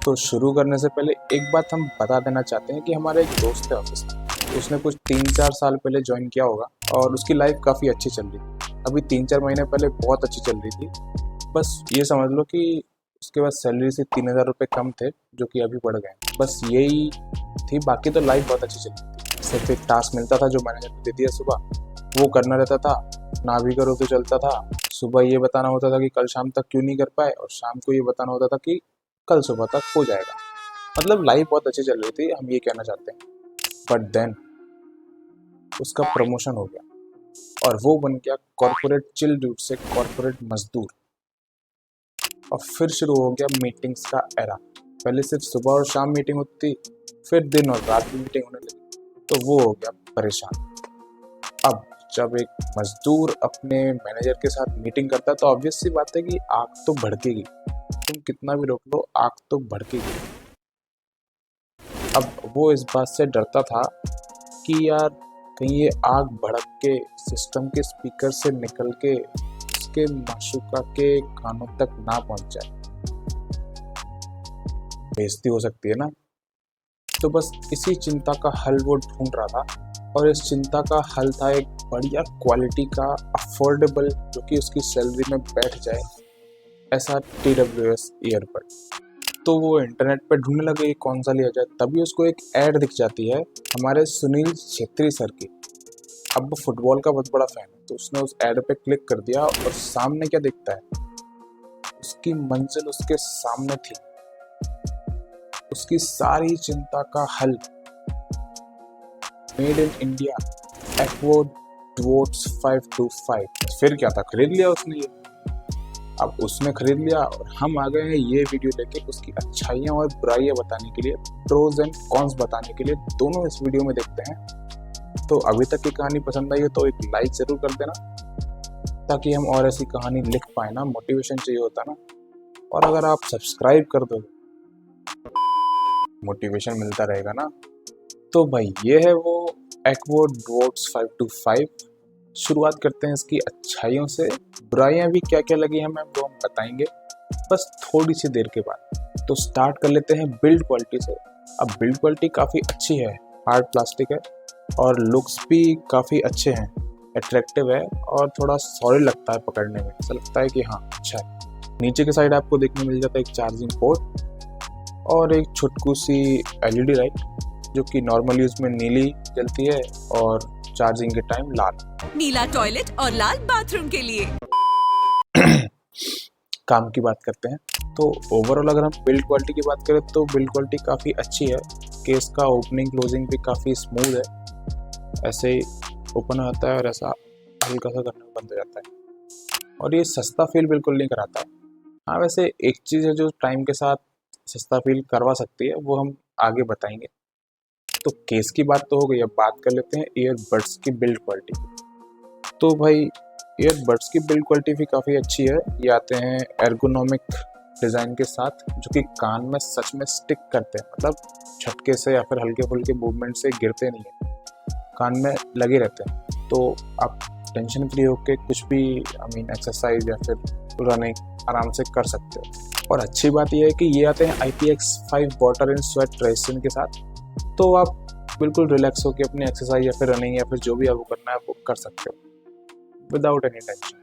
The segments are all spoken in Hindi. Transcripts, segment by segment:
तो शुरू करने से पहले एक बात हम बता देना चाहते हैं कि हमारा एक दोस्त है ऑफिस में। उसने कुछ 3-4 साल पहले ज्वाइन किया होगा और उसकी लाइफ काफ़ी अच्छी चल रही थी। अभी 3-4 महीने पहले बहुत अच्छी चल रही थी। बस ये समझ लो कि उसके पास सैलरी से 3,000 रुपये कम थे, जो कि अभी बढ़ गए। बस यही थी, बाकी तो लाइफ बहुत अच्छी चल रही थी। सिर्फ एक टास्क मिलता था जो मैनेजर को दे दिया सुबह, वो करना रहता था। ना भी करो तो चलता था। सुबह ये बताना होता था कि कल शाम तक क्यों नहीं कर पाए, और शाम को ये बताना होता था कि कल सुबह तक हो जाएगा। मतलब लाइफ बहुत अच्छी चल रही थी, हम ये कहना चाहते हैं। बट देन उसका प्रमोशन हो गया और वो बन गया कॉर्पोरेट चिल ड्यूड से कॉर्पोरेट मजदूर। और फिर शुरू हो गया मीटिंग्स का एरा। पहले सिर्फ सुबह और शाम मीटिंग होती थी, फिर दिन और रात भी मीटिंग होने लगी, तो वो हो गया परेशान। अब जब एक मजदूर अपने मैनेजर के साथ मीटिंग करता है तो ऑब्वियस सी बात है कि आग तो भड़केगी। तुम कितना भी रोक लो, आग तो भड़केगी। अब वो इस बात से डरता था कि यार कहीं ये आग भड़क के सिस्टम के स्पीकर से निकल के उसके माशूका के कानों तक ना पहुंच जाए, बेइज्जती हो सकती है ना। तो बस इसी चिंता का हल वो ढूंढ रहा था, और इस चिंता का हल था एक बढ़िया क्वालिटी का अफोर्डेबल, जो कि उसकी सैलरी में बैठ जाए, ऐसा TWS ईयरबड। तो वो इंटरनेट पर ढूंढने लगे कौन सा लिया जाए। तभी उसको एक ऐड दिख जाती है हमारे सुनील छेत्री सर की। अब वो फुटबॉल का बहुत बड़ा फैन है, तो उसने उस ऐड पे क्लिक कर दिया और सामने क्या दिखता है, उसकी मंजिल उसके सामने थी। उसकी सारी चिंता का हल, मेड इन इंडिया, एक्वो डुओट्स 525। फिर क्या था, खरीद लिया उसने ये। अब उसने खरीद लिया और हम आ गए हैं ये वीडियो लेके उसकी अच्छाइयाँ और बुराइयाँ बताने के लिए, प्रोज एंड कॉन्स बताने के लिए। दोनों इस वीडियो में देखते हैं। तो अभी तक की कहानी पसंद आई हो तो एक लाइक ज़रूर कर देना, ताकि हम और ऐसी कहानी लिख पाए ना, मोटिवेशन चाहिए होता ना। और अगर आप सब्सक्राइब कर दो, मोटिवेशन मिलता रहेगा ना। तो भाई ये है वो एक्वो डुओट्स 525। शुरुआत करते हैं इसकी अच्छाइयों से। बुराइयां भी क्या क्या लगी हमें वो हम बताएंगे बस थोड़ी सी देर के बाद। तो स्टार्ट कर लेते हैं बिल्ड क्वालिटी से। अब बिल्ड क्वालिटी काफ़ी अच्छी है, हार्ड प्लास्टिक है और लुक्स भी काफ़ी अच्छे हैं, अट्रैक्टिव है और थोड़ा सॉलिड लगता है पकड़ने में। ऐसा लगता है कि हाँ अच्छा है। नीचे के साइड आपको देखने मिल जाता है एक चार्जिंग पोर्ट और एक छुटकू सी LED लाइट, जो कि नॉर्मल यूज में नीली जलती है और चार्जिंग के टाइम लाल। नीला टॉयलेट और लाल बाथरूम के लिए। काम की बात करते हैं तो ओवरऑल अगर हम बिल्ड क्वालिटी की बात करें तो बिल्ड क्वालिटी काफ़ी अच्छी है। केस का ओपनिंग क्लोजिंग भी काफ़ी स्मूथ है, ऐसे ही ओपन होता है और ऐसा हल्का सा करना बंद हो जाता है। और ये सस्ता फील बिल्कुल नहीं कराता है। हाँ वैसे एक चीज़ है जो टाइम के साथ सस्ता फील करवा सकती है, वो हम आगे बताएंगे। तो केस की बात तो हो गई, अब बात कर लेते हैं ईयरबड्स की बिल्ड क्वालिटी। तो भाई ईयरबड्स की बिल्ड क्वालिटी भी काफ़ी अच्छी है। ये आते हैं एर्गोनॉमिक डिज़ाइन के साथ, जो कि कान में सच में स्टिक करते हैं, मतलब झटके से या फिर हल्के फुल्के मूवमेंट से गिरते नहीं है, कान में लगे रहते हैं। तो आप टेंशन फ्री होकर कुछ भी एक्सरसाइज या फिर रनिंग आराम से कर सकते हो। और अच्छी बात यह है कि ये आते हैं IPX5 water and sweat resistant के साथ, तो आप बिल्कुल रिलैक्स होकर अपनी एक्सरसाइज या फिर रनिंग या फिर जो भी आपको करना है वो कर सकते हो विदाउट एनी टेंशन।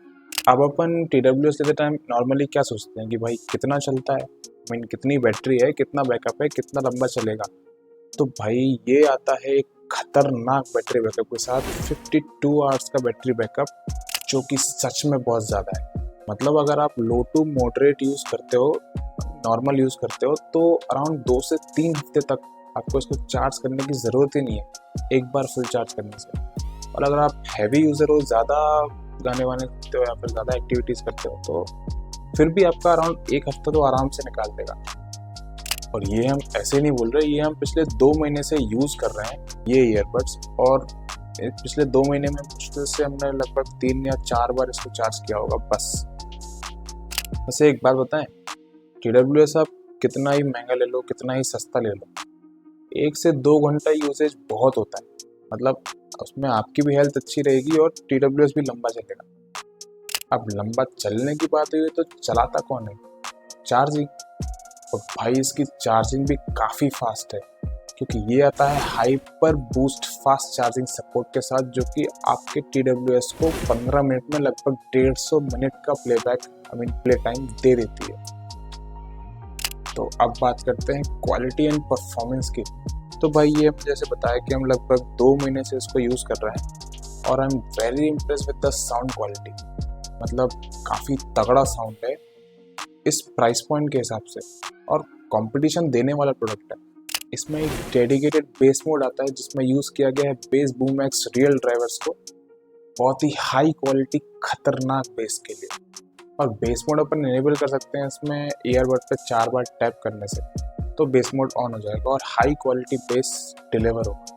अब अपन TWS लेते टाइम नॉर्मली क्या सोचते हैं कि भाई कितना चलता है, कितनी बैटरी है, कितना बैकअप है, कितना लंबा चलेगा। तो भाई ये आता है एक खतरनाक बैटरी बैकअप के साथ, 52 आवर्स का बैटरी बैकअप, जो कि सच में बहुत ज़्यादा है। मतलब अगर आप लो टू मॉडरेट यूज़ करते हो, नॉर्मल यूज़ करते हो, तो अराउंड 2 से 3 हफ्ते तक आपको इसको चार्ज करने की ज़रूरत ही नहीं है एक बार फुल चार्ज करने से। और अगर आप हैवी यूज़र हो, ज़्यादा गाने वाने सुनते हो या फिर ज़्यादा एक्टिविटीज़ करते हो, तो फिर भी आपका अराउंड 1 हफ्ता तो आराम से निकाल देगा। और ये हम ऐसे नहीं बोल रहे, ये हम पिछले 2 महीने से यूज़ कर रहे हैं ये ईयरबड्स। और पिछले 2 महीने में मुश्किल से हमने लगभग 3 या 4 बार इसको चार्ज किया होगा बस। वैसे एक बात बताएं, TWS आप कितना ही महंगा ले लो, कितना ही सस्ता ले लो, 1 से 2 घंटा यूसेज बहुत होता है। मतलब उसमें आपकी भी हेल्थ अच्छी रहेगी और TWS भी लंबा चलेगा। अब लंबा चलने की बात हुई तो चलाता कौन है, चार्जिंग। और भाई इसकी चार्जिंग भी काफ़ी फास्ट है, क्योंकि ये आता है hyper boost fast charging support के साथ, जो कि आपके TWS को 15 मिनट में लगभग 150 मिनट का प्ले टाइम दे देती है। तो अब बात करते हैं क्वालिटी एंड परफॉर्मेंस की। तो भाई ये जैसे बताया कि हम लगभग 2 महीने से इसको यूज़ कर रहे हैं और I am very impress with the sound quality. मतलब काफ़ी तगड़ा साउंड है इस प्राइस पॉइंट के हिसाब से, और कंपटीशन देने वाला प्रोडक्ट है। इसमें एक डेडिकेटेड बेस मोड आता है जिसमें यूज़ किया गया है base boom x real drivers को, बहुत ही हाई क्वालिटी खतरनाक बेस के लिए। और बेस मोड अपन इनेबल कर सकते हैं इसमें ईयरबड पे 4 बार टैप करने से, तो बेस मोड ऑन हो जाएगा और हाई क्वालिटी बेस डिलीवर होगा।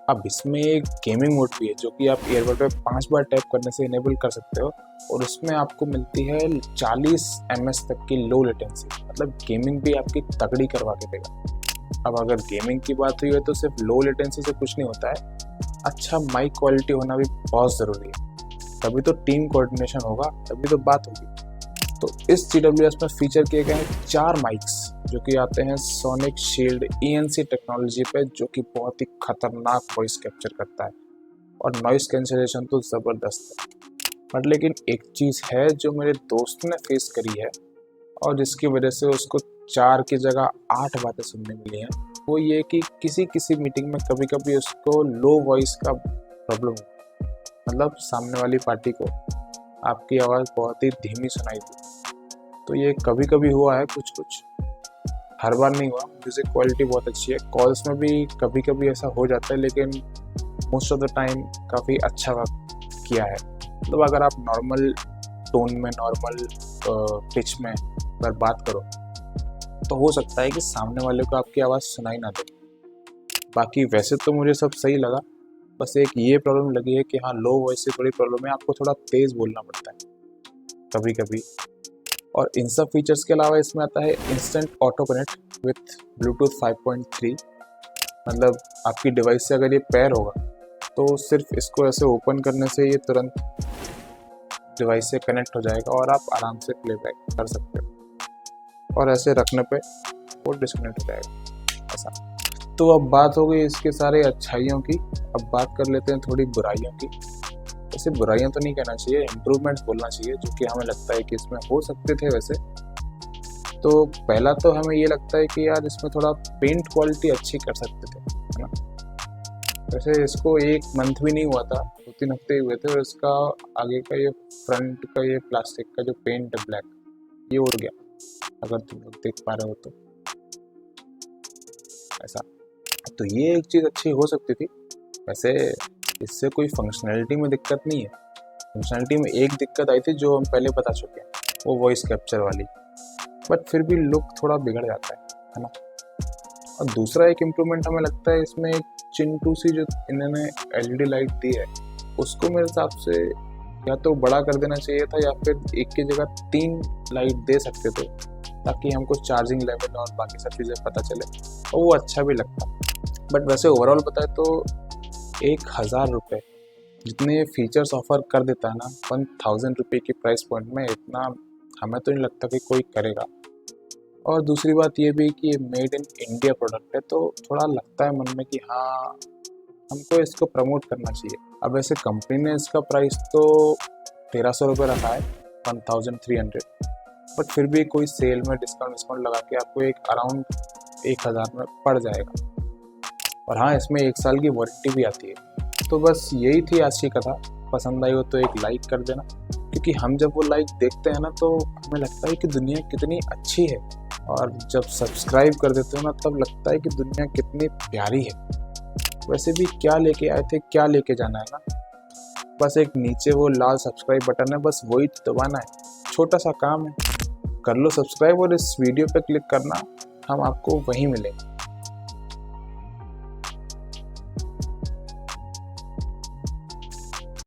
अब इसमें एक गेमिंग मोड भी है जो कि आप ईयरबड पे 5 बार टैप करने से इनेबल कर सकते हो, और उसमें आपको मिलती है 40 ms तक की लो लेटेंसी। मतलब गेमिंग भी आपकी तगड़ी करवा के देगा। अब अगर गेमिंग की बात हुई है तो सिर्फ लो लेटेंसी से कुछ नहीं होता है, अच्छा माइक क्वालिटी होना भी बहुत ज़रूरी है, तभी तो टीम कोऑर्डिनेशन होगा, तभी तो बात होगी। तो इस TWS में फीचर किए गए हैं 4 माइक्स जो कि आते हैं सोनिक शील्ड ENC टेक्नोलॉजी पे, जो कि बहुत ही खतरनाक वॉइस कैप्चर करता है, और नॉइस कैंसिलेशन तो ज़बरदस्त है। बट लेकिन एक चीज़ है जो मेरे दोस्त ने फेस करी है और जिसकी वजह से उसको 4 की जगह 8 बातें सुनने मिली हैं, वो ये कि किसी मीटिंग में कभी कभी उसको लो वॉइस का प्रॉब्लम, मतलब सामने वाली पार्टी को आपकी आवाज़ बहुत ही धीमी सुनाई दी। तो ये कभी कभी हुआ है, कुछ हर बार नहीं हुआ। म्यूज़िक क्वालिटी बहुत अच्छी है, कॉल्स में भी कभी कभी ऐसा हो जाता है, लेकिन मोस्ट ऑफ द टाइम काफ़ी अच्छा वर्क किया है। मतलब अगर आप नॉर्मल टोन में, नॉर्मल पिच में अगर बात करो तो हो सकता है कि सामने वाले को आपकी आवाज़ सुनाई ना दे। बाकी वैसे तो मुझे सब सही लगा, बस एक ये प्रॉब्लम लगी है कि हाँ, लो वॉइस से बड़ी प्रॉब्लम है, आपको थोड़ा तेज़ बोलना पड़ता है कभी कभी। और इन सब फीचर्स के अलावा इसमें आता है instant auto connect with Bluetooth 5.3। मतलब आपकी डिवाइस से अगर ये पेयर होगा तो सिर्फ इसको ऐसे ओपन करने से ये तुरंत डिवाइस से कनेक्ट हो जाएगा और आप आराम से प्लेबैक कर सकते हो, और ऐसे रखने पे वो डिस्कनेक्ट हो जाएगा ऐसा। तो अब बात हो गई इसके सारे अच्छाइयों की, अब बात कर लेते हैं थोड़ी बुराइयों की। वैसे बुराइयां तो नहीं कहना चाहिए, इम्प्रूवमेंट्स बोलना चाहिए, जो कि हमें लगता है कि इसमें हो सकते थे वैसे। तो पहला तो हमें ये लगता है कि यार इसमें थोड़ा पेंट क्वालिटी अच्छी कर सकते थे, है ना। वैसे इसको 1 मंथ भी नहीं हुआ था, 2-3 हफ्ते हुए थे, और इसका आगे का ये फ्रंट का ये प्लास्टिक का जो पेंट है ब्लैक, ये उड़ गया, अगर तुम लोग देख पा रहे हो तो ऐसा। तो ये एक चीज़ अच्छी हो सकती थी। वैसे इससे कोई फंक्शनैलिटी में दिक्कत नहीं है। फंक्शनैलिटी में एक दिक्कत आई थी जो हम पहले बता चुके हैं, वो वॉइस कैप्चर वाली, बट फिर भी लुक थोड़ा बिगड़ जाता है ना। और दूसरा एक इम्प्रूवमेंट हमें लगता है इसमें एक चिंटू सी जो इन्होंने LED लाइट दी है, उसको मेरे हिसाब से या तो बड़ा कर देना चाहिए था, या फिर एक की जगह 3 लाइट दे सकते थे, ताकि हमको चार्जिंग लेवल और बाकी सब चीज़ें पता चले, और वो अच्छा भी लगता। बट वैसे ओवरऑल बताए तो 1000 रुपये जितने फीचर्स ऑफर कर देता है ना 1000 रुपये की प्राइस पॉइंट में, इतना हमें तो नहीं लगता कि कोई करेगा। और दूसरी बात ये भी कि ये मेड इन इंडिया प्रोडक्ट है, तो थोड़ा लगता है मन में कि हाँ, हमको इसको प्रमोट करना चाहिए। अब वैसे कंपनी ने इसका प्राइस तो 1300 रुपये रखा है, 1300, बट फिर भी कोई सेल में डिस्काउंट लगा के आपको एक अराउंड 1000 में पड़ जाएगा। और हाँ, इसमें 1 साल की वारंटी भी आती है। तो बस यही थी आज की कथा। पसंद आई हो तो एक लाइक कर देना, क्योंकि हम जब वो लाइक देखते हैं ना तो हमें लगता है कि दुनिया कितनी अच्छी है, और जब सब्सक्राइब कर देते हो ना तब लगता है कि दुनिया कितनी प्यारी है। वैसे भी क्या लेके आए थे, क्या लेके जाना है ना, बस एक नीचे वो लाल सब्सक्राइब बटन है, बस वही दबाना है, छोटा सा काम है, कर लो सब्सक्राइब, और इस वीडियो पे क्लिक करना, हम आपको वहीं मिलेंगे।